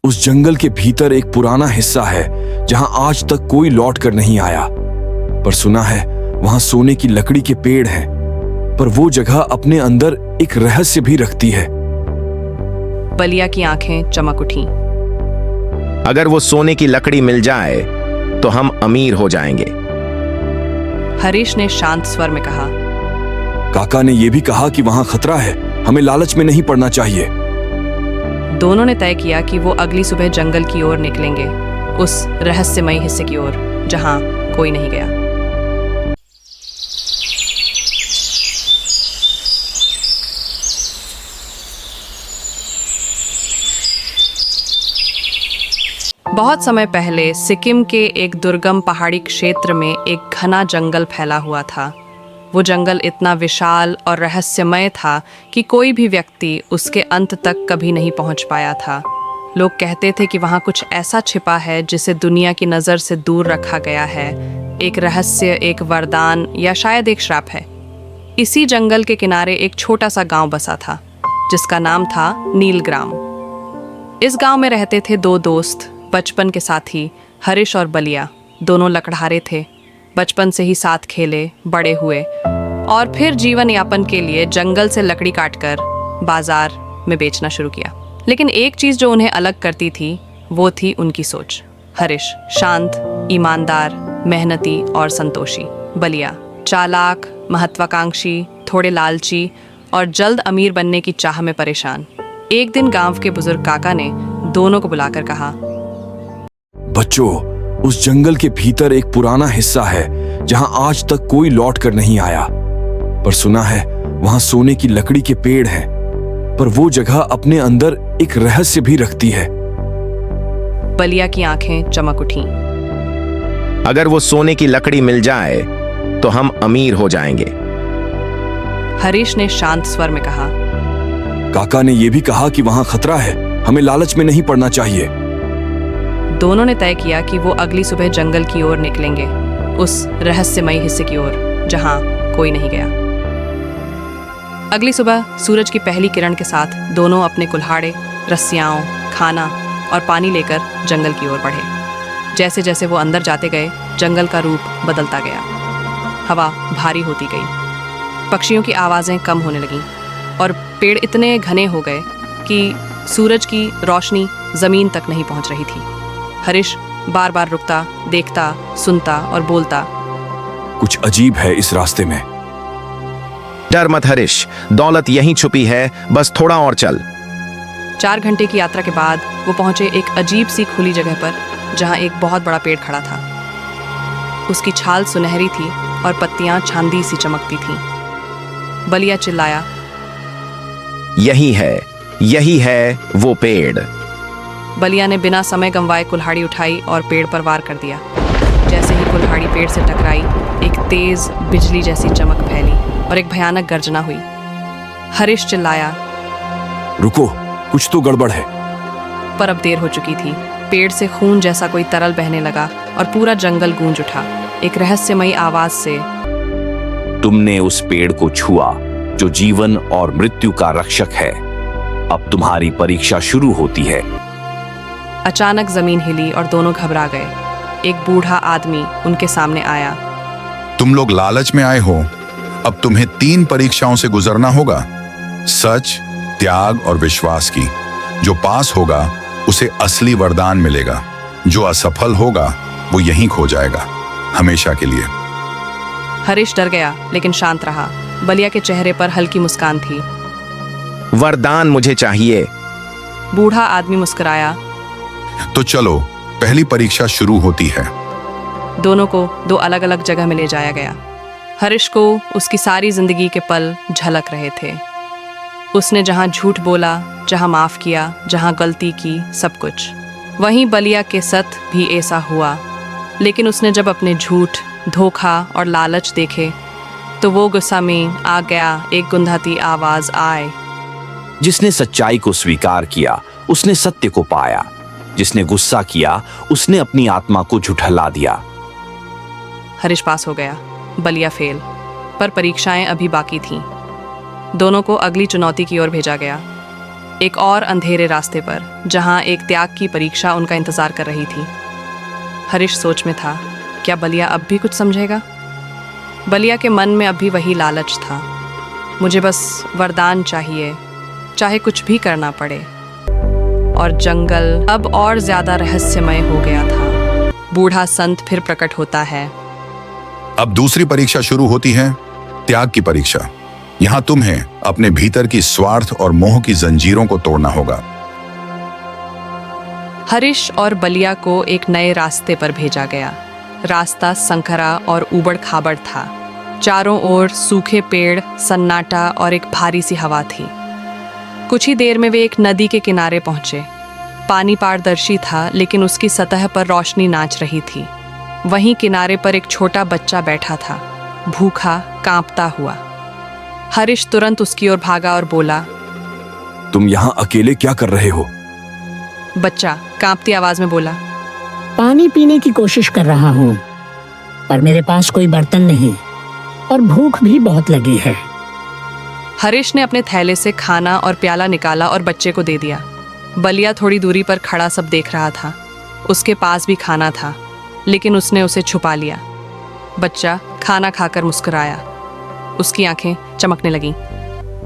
उस जंगल के भीतर एक पुराना हिस्सा है जहां आज तक कोई लौट कर नहीं आया, पर सुना है वहां सोने की लकड़ी के पेड़ हैं। पर वो जगह अपने अंदर एक रहस्य भी रखती है। बलिया की आंखें चमक उठीं। अगर वो सोने की लकड़ी मिल जाए तो हम अमीर हो जाएंगे। हरीश ने शांत स्वर में कहा। काका ने यह भी कहा कि वहां खतरा है, हमें लालच में नहीं पड़ना चाहिए। दोनों ने तय किया कि वो अगली सुबह जंगल की ओर निकलेंगे, उस रहस्यमयी हिस्से की ओर जहां कोई नहीं गया। बहुत समय पहले सिक्किम के एक दुर्गम पहाड़ी क्षेत्र में एक घना जंगल फैला हुआ था। वो जंगल इतना विशाल और रहस्यमय था कि कोई भी व्यक्ति उसके अंत तक कभी नहीं पहुंच पाया था। लोग कहते थे कि वहां कुछ ऐसा छिपा है जिसे दुनिया की नज़र से दूर रखा गया है, एक रहस्य, एक वरदान या शायद एक श्राप है। इसी जंगल के किनारे एक छोटा सा गांव बसा था जिसका नाम था नीलग्राम। इस गांव में रहते थे दो दोस्त, बचपन के साथी हरीश और बलिया। दोनों लकड़हारे थे, बचपन से ही साथ खेले बड़े हुए और फिर जीवन यापन के लिए जंगल से लकड़ी काटकर बाजार में बेचना शुरू किया। लेकिन एक चीज़ जो उन्हें अलग करती थी वो थी उनकी सोच। हरीश शांत, ईमानदार, मेहनती और संतोषी। बलिया चालाक, महत्वाकांक्षी, थोड़े लालची और जल्द अमीर बनने की चाह में परेशान। एक दिन गांव के बुजुर्ग काका ने दोनों को बुलाकर कहा, बच्चों, उस जंगल के भीतर एक पुराना हिस्सा है जहां आज तक कोई लौट कर नहीं आया, पर सुना है वहां सोने की लकड़ी के पेड़ हैं। पर वो जगह अपने अंदर एक रहस्य भी रखती है। बलिया की आंखें चमक उठीं। अगर वो सोने की लकड़ी मिल जाए तो हम अमीर हो जाएंगे। हरीश ने शांत स्वर में कहा। काका ने यह भी कहा कि वहां खतरा है, हमें लालच में नहीं पड़ना चाहिए। दोनों ने तय किया कि वो अगली सुबह जंगल की ओर निकलेंगे, उस रहस्यमयी हिस्से की ओर जहां कोई नहीं गया। अगली सुबह सूरज की पहली किरण के साथ दोनों अपने कुल्हाड़े, रस्सियाँ, खाना और पानी लेकर जंगल की ओर बढ़े। जैसे जैसे वो अंदर जाते गए, जंगल का रूप बदलता गया। हवा भारी होती गई, पक्षियों की आवाज़ें कम होने लगीं और पेड़ इतने घने हो गए कि सूरज की रोशनी ज़मीन तक नहीं पहुंच रही थी। हरीश बार बार रुकता, देखता, सुनता और बोलता, कुछ अजीब है इस रास्ते में। डर मत हरीश, दौलत यहीं छुपी है, बस थोड़ा और चल। 4 घंटे की यात्रा के बाद वो पहुंचे एक अजीब सी खुली जगह पर जहां एक बहुत बड़ा पेड़ खड़ा था। उसकी छाल सुनहरी थी और पत्तियां चांदी सी चमकती थीं। बलिया चिल्लाया, यही है वो पेड़। बलिया ने बिना समय गंवाए कुल्हाड़ी उठाई और पेड़ पर वार कर दिया। जैसे ही कुल्हाड़ी पेड़ से टकराई, एक तेज बिजली जैसी चमक फैली और एक भयानक गर्जना हुई। हरीश चिल्लाया, रुको, कुछ तो गड़बड़ है। पर अब देर हो चुकी थी। पेड़ से खून जैसा कोई तरल बहने लगा और पूरा जंगल गूंज उठा, एक रहस्यमयी आवाज से, तुमने उस पेड़ को छुआ जो जीवन और मृत्यु का रक्षक है। अब तुम्हारी परीक्षा शुरू होती है। अचानक जमीन हिली और दोनों घबरा गए। एक बूढ़ा आदमी उनके सामने आया। तुम लोग लालच में आए हो, अब तुम्हें 3 परीक्षाओं से गुजरना होगा, सच, त्याग और विश्वास की। जो पास होगा उसे असली वरदान मिलेगा, जो असफल होगा वो यहीं खो जाएगा हमेशा के लिए। हरीश डर गया लेकिन शांत रहा। बलिया के चेहरे पर हल्की मुस्कान थी। वरदान मुझे चाहिए। बूढ़ा आदमी मुस्कुराया। तो चलो, पहली परीक्षा शुरू होती है। दोनों को 2 अलग अलग जगह में ले जाया गया। हरीश को उसकी सारी जिंदगी के पल झलक रहे थे। उसने जहां झूठ बोला, जहां माफ किया, जहां गलती की, सब कुछ। वहीं बलिया के साथ भी ऐसा हुआ। लेकिन उसने जब अपने झूठ, धोखा और लालच देखे तो वो गुस्सा में आ गया। एक गुंधाती आवाज आए, जिसने सच्चाई को स्वीकार किया उसने सत्य को पाया, जिसने गुस्सा किया उसने अपनी आत्मा को झुठला दिया। हरीश पास हो गया, बलिया फेल, पर परीक्षाएं अभी बाकी थीं। दोनों को अगली चुनौती की ओर भेजा गया। एक और अंधेरे रास्ते पर, जहां एक त्याग की परीक्षा उनका इंतजार कर रही थी। हरीश सोच में था, क्या बलिया अब भी कुछ समझेगा? बलिया के मन में अभी वही लालच था, मुझे बस वरदान चाहिए, चाहे कुछ भी करना पड़े। और जंगल अब और ज्यादा रहस्यमय हो गया था। बूढ़ा संत फिर प्रकट होता है। अब दूसरी परीक्षा शुरू होती है, त्याग की परीक्षा। यहां तुम्हें अपने भीतर की स्वार्थ और मोह की जंजीरों को तोड़ना होगा। हरीश और बलिया को एक नए रास्ते पर भेजा गया। रास्ता संकरा और ऊबड़ खाबड़ था। चारों ओर सूखे पेड़, सन्नाटा और एक भारी सी हवा थी। कुछ ही देर में वे एक नदी के किनारे पहुंचे। पानी पारदर्शी था, लेकिन उसकी सतह पर रोशनी नाच रही थी। वहीं किनारे पर एक छोटा बच्चा बैठा था, भूखा, कांपता हुआ। हरीश तुरंत उसकी ओर भागा और बोला, तुम यहां अकेले क्या कर रहे हो? बच्चा कांपती आवाज में बोला, पानी पीने की कोशिश कर रहा हूँ, पर मेरे पास कोई बर्तन नहीं और भूख भी बहुत लगी है। हरीश ने अपने थैले से खाना और प्याला निकाला और बच्चे को दे दिया। बलिया थोड़ी दूरी पर खड़ा सब देख रहा था। उसके पास भी खाना था, लेकिन उसने उसे छुपा लिया। बच्चा खाना खाकर मुस्कुराया। उसकी आंखें चमकने लगीं।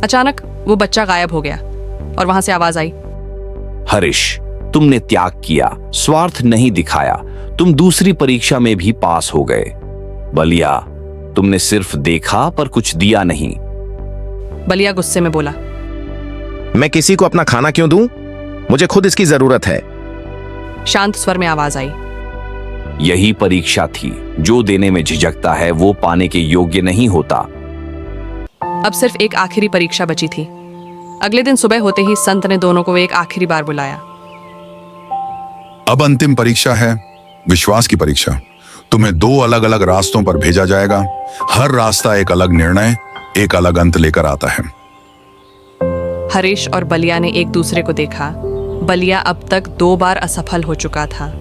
अचानक वो बच्चा गायब हो गया और वहां से आवाज आई, हरीश, तुमने त्याग किया, स्वार्थ नहीं दिखाया, तुम दूसरी परीक्षा में भी पास हो गए। बलिया, तुमने सिर्फ देखा पर कुछ दिया नहीं। बलिया गुस्से में बोला, मैं किसी को अपना खाना क्यों दूं? मुझे खुद इसकी जरूरत है। शांत स्वर में आवाज आई, यही परीक्षा थी। जो देने में झिझकता है वो पाने के योग्य नहीं होता। अब सिर्फ एक आखिरी परीक्षा बची थी। अगले दिन सुबह होते ही संत ने दोनों को एक आखिरी बार बुलाया। अब अंतिम परीक्षा है, विश्वास की परीक्षा। तुम्हें 2 अलग अलग रास्तों पर भेजा जाएगा। हर रास्ता एक अलग निर्णय, एक अलग अंत लेकर आता है। हरीश और बलिया ने एक दूसरे को देखा। बलिया अब तक 2 बार असफल हो चुका था,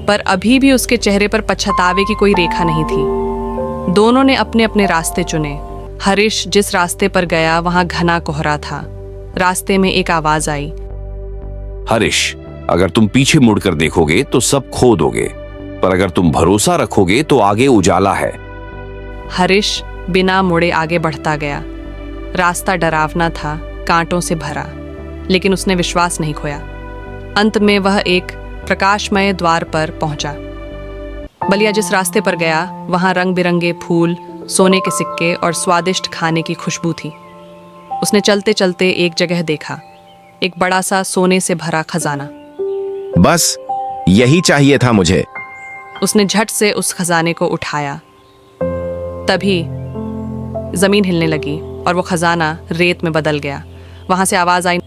पर अभी भी उसके चेहरे पर पछतावे की कोई रेखा नहीं थी। दोनों ने अपने अपने रास्ते चुने। हरीश जिस रास्ते पर गया वहां घना कोहरा था। रास्ते में एक आवाज आई, हरीश, अगर तुम पीछे मुड़कर देखोगे तो सब खो दोगे, पर अगर तुम भरोसा रखोगे तो आगे उजाला है। हरीश बिना मुड़े आगे बढ़ता गया। रास्ता डरावना था, कांटों से भरा, लेकिन उसने विश्वास नहीं खोया। अंत में वह एक प्रकाशमय द्वार पर पहुंचा। बलिया जिस रास्ते पर गया वहां रंग बिरंगे फूल, सोने के सिक्के और स्वादिष्ट खाने की खुशबू थी। उसने चलते चलते एक जगह देखा, एक बड़ा सा सोने से भरा खजाना। बस यही चाहिए था मुझे। उसने झट से उस खजाने को उठाया। तभी जमीन हिलने लगी और वो खजाना रेत में बदल गया। वहां से आवाज आई,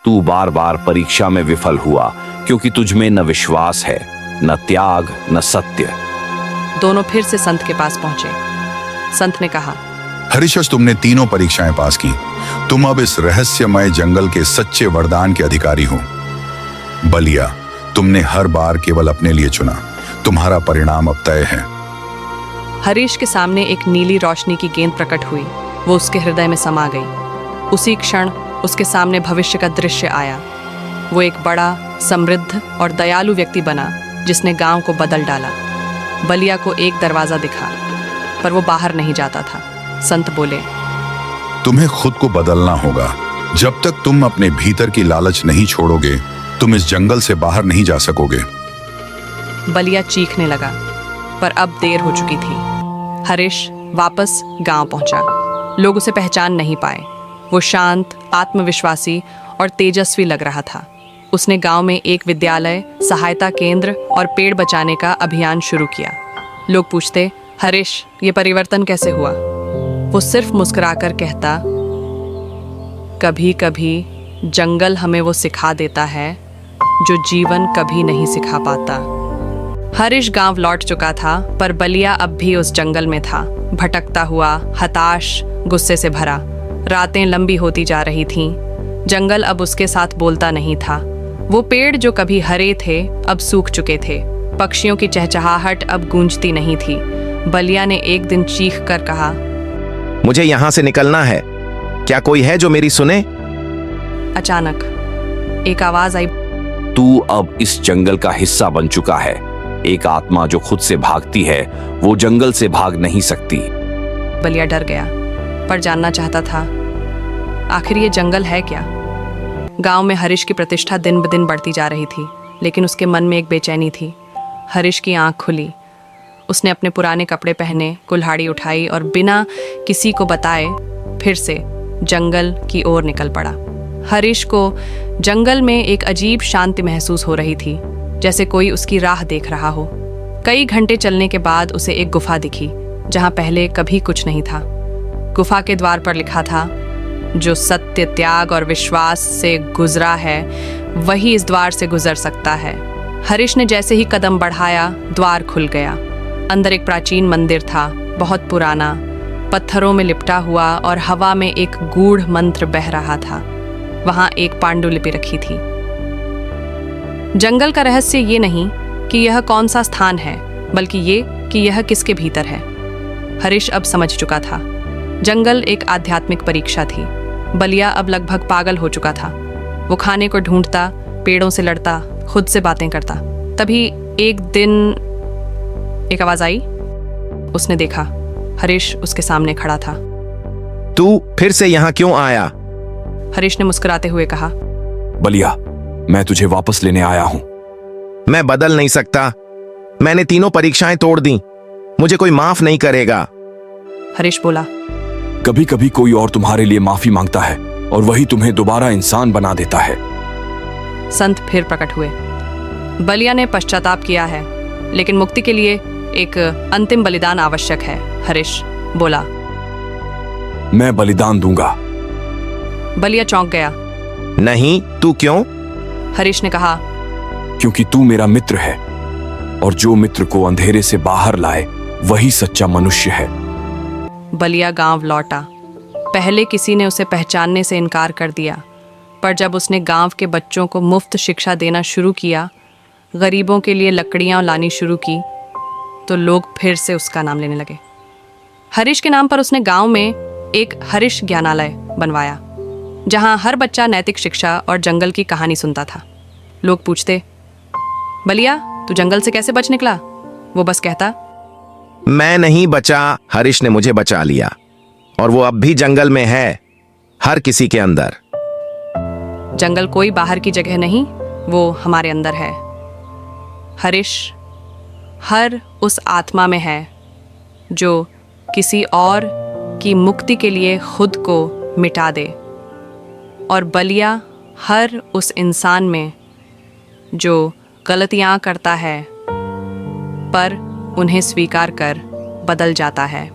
तू बार बार परीक्षा में विफल हुआ क्योंकि तुझमें न विश्वास है, न त्याग, न सत्य। दोनों फिर से संत के पास पहुंचे। संत ने कहा, हरीश, तुमने तीनों परीक्षाएं पास की। तुम अब इस रहस्यमय जंगल के सच्चे वरदान के अधिकारी हो। बलिया, तुमने हर बार केवल अपने लिए चुना। तुम्हारा परिणाम अब तय है। हरीश के सामने एक नीली रोशनी की गेंद प्रकट हुई। वो उसके हृदय में समा गई। उसी क्षण उसके सामने भविष्य का दृश्य आया। वो एक बड़ा, समृद्ध और दयालु व्यक्ति बना, जिसने गांव को बदल डाला। बलिया को एक दरवाजा दिखा, पर वो बाहर नहीं जाता था। संत बोले, तुम्हें खुद को बदलना होगा। जब तक तुम अपने भीतर की लालच नहीं छोड़ोगे, तुम इस जंगल से बाहर नहीं जा सकोगे। बलिया चीखने लगा, पर अब देर हो चुकी थी। हरीश वापस गांव पहुंचा। लोग उसे पहचान नहीं पाए। वो शांत, आत्मविश्वासी और तेजस्वी लग रहा था। उसने गांव में एक विद्यालय, सहायता केंद्र और पेड़ बचाने का अभियान शुरू किया। लोग पूछते, हरीश, ये परिवर्तन कैसे हुआ? वो सिर्फ मुस्कुराकर कहता, कभी कभी जंगल हमें वो सिखा देता है जो जीवन कभी नहीं सिखा पाता। हरीश गांव लौट चुका था, पर बलिया अब भी उस जंगल में था, भटकता हुआ, हताश, गुस्से से भरा। रातें लंबी होती जा रही थीं। जंगल अब उसके साथ बोलता नहीं था। वो पेड़ जो कभी हरे थे अब सूख चुके थे। पक्षियों की चहचहाहट अब गूंजती नहीं थी। बलिया ने एक दिन चीख कर कहा, मुझे यहां से निकलना है। क्या कोई है जो मेरी सुने? अचानक एक आवाज आई, तू अब इस जंगल का हिस्सा बन चुका है। एक आत्मा जो खुद से भागती है वो जंगल से भाग नहीं सकती। बलिया डर गया, पर जानना चाहता था आखिर ये जंगल है क्या। गांव में हरीश की प्रतिष्ठा दिन ब दिन बढ़ती जा रही थी, लेकिन उसके मन में एक बेचैनी थी। हरीश की आंख खुली, उसने अपने पुराने कपड़े पहने, कुल्हाड़ी उठाई और बिना किसी को बताए फिर से जंगल की ओर निकल पड़ा। हरीश को जंगल में एक अजीब शांति महसूस हो रही थी, जैसे कोई उसकी राह देख रहा हो। कई घंटे चलने के बाद उसे एक गुफा दिखी, जहां पहले कभी कुछ नहीं था। गुफा के द्वार पर लिखा था, जो सत्य, त्याग और विश्वास से गुजरा है वही इस द्वार से गुजर सकता है। हरीश ने जैसे ही कदम बढ़ाया, द्वार खुल गया। अंदर एक प्राचीन मंदिर था, बहुत पुराना, पत्थरों में लिपटा हुआ और हवा में एक गूढ़ मंत्र बह रहा था। वहां एक पांडुलिपि रखी थी। जंगल का रहस्य ये नहीं कि यह कौन सा स्थान है, बल्कि ये कि यह किसके भीतर है। हरीश अब समझ चुका था, जंगल एक आध्यात्मिक परीक्षा थी। बलिया अब लगभग पागल हो चुका था। वो खाने को ढूंढता, पेड़ों से लड़ता, खुद से बातें करता। तभी एक दिन एक आवाज आई। उसने देखा, हरीश उसके सामने खड़ा था। तू फिर से यहाँ क्यों आया? हरीश ने मुस्कुराते हुए कहा, बलिया, मैं तुझे वापस लेने आया हूं। मैं बदल नहीं सकता। मैंने तीनों परीक्षाएं तोड़ दी, मुझे कोई माफ नहीं करेगा। हरीश बोला, कभी कभी कोई और तुम्हारे लिए माफी मांगता है और वही तुम्हें दोबारा इंसान बना देता है। संत फिर प्रकट हुए। बलिया ने पश्चाताप किया है, लेकिन मुक्ति के लिए एक अंतिम बलिदान आवश्यक है। हरीश बोला, मैं बलिदान दूंगा। बलिया चौंक गया। नहीं, तू क्यों? हरीश ने कहा, क्योंकि तू मेरा मित्र है, और जो मित्र को अंधेरे से बाहर लाए वही सच्चा मनुष्य है। बलिया गांव लौटा। पहले किसी ने उसे पहचानने से इनकार कर दिया, पर जब उसने गांव के बच्चों को मुफ्त शिक्षा देना शुरू किया, गरीबों के लिए लकड़ियां लानी शुरू की, तो लोग फिर से उसका नाम लेने लगे। हरीश के नाम पर उसने गांव में एक हरीश ज्ञानालय बनवाया, जहां हर बच्चा नैतिक शिक्षा और जंगल की कहानी सुनता था। लोग पूछते, बलिया, तू जंगल से कैसे बच निकला? वो बस कहता, मैं नहीं बचा, हरीश ने मुझे बचा लिया, और वो अब भी जंगल में है, हर किसी के अंदर। जंगल कोई बाहर की जगह नहीं, वो हमारे अंदर है। हरीश हर उस आत्मा में है जो किसी और की मुक्ति के लिए खुद को मिटा दे, और बलिया हर उस इंसान में जो गलतियां करता है पर उन्हें स्वीकार कर बदल जाता है।